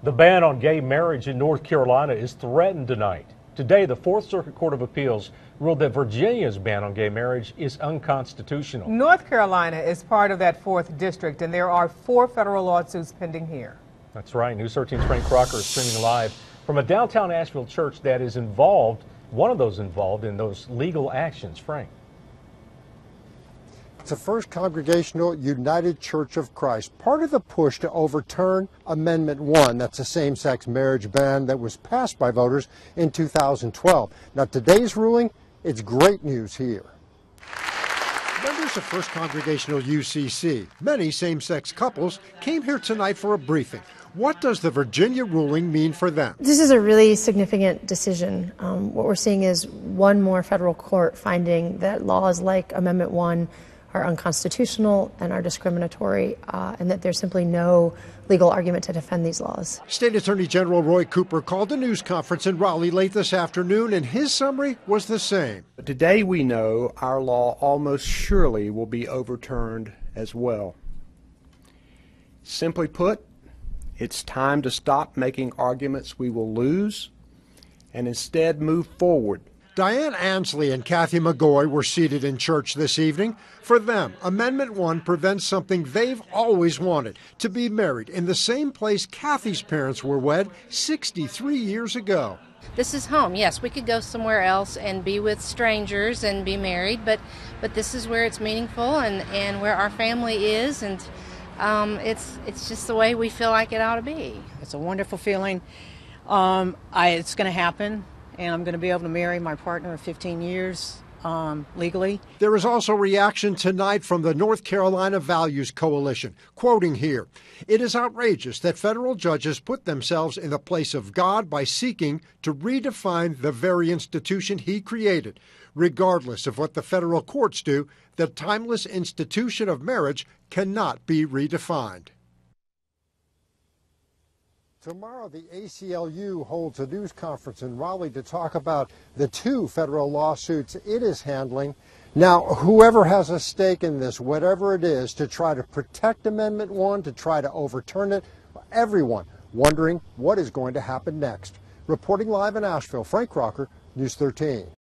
The ban on gay marriage in North Carolina is threatened tonight. Today, the Fourth Circuit Court of Appeals ruled that Virginia's ban on gay marriage is unconstitutional. North Carolina is part of that 4th district, and there are 4 federal lawsuits pending here. That's right. News 13's Frank Crocker is streaming live from a downtown Asheville church that is involved, one of those involved in those legal actions. Frank. It's the First Congregational United Church of Christ, part of the push to overturn Amendment 1. That's a same-sex marriage ban that was passed by voters in 2012. Now, today's ruling, it's great news here. Members of First Congregational UCC, many same-sex couples, came here tonight for a briefing. What does the Virginia ruling mean for them? This is a really significant decision. What we're seeing is one more federal court finding that laws like Amendment 1 are unconstitutional and are discriminatory, and that there's simply no legal argument to defend these laws. State Attorney General Roy Cooper called a news conference in Raleigh late this afternoon, and his summary was the same. Today we know our law almost surely will be overturned as well. Simply put, it's time to stop making arguments we will lose and instead move forward. Diane Ansley and Kathy McGoy were seated in church this evening. For them, Amendment 1 prevents something they've always wanted, to be married in the same place Kathy's parents were wed 63 years ago. This is home. Yes, we could go somewhere else and be with strangers and be married, but this is where it's meaningful and where our family is, and it's just the way we feel like it ought to be. It's a wonderful feeling. It's going to happen. And I'm going to be able to marry my partner of 15 years legally. There is also reaction tonight from the North Carolina Values Coalition. Quoting here, "It is outrageous that federal judges put themselves in the place of God by seeking to redefine the very institution he created. Regardless of what the federal courts do, the timeless institution of marriage cannot be redefined." Tomorrow, the ACLU holds a news conference in Raleigh to talk about the 2 federal lawsuits it is handling. Now, whoever has a stake in this, whatever it is, to try to protect Amendment 1, to try to overturn it, everyone wondering what is going to happen next. Reporting live in Asheville, Frank Crocker, News 13.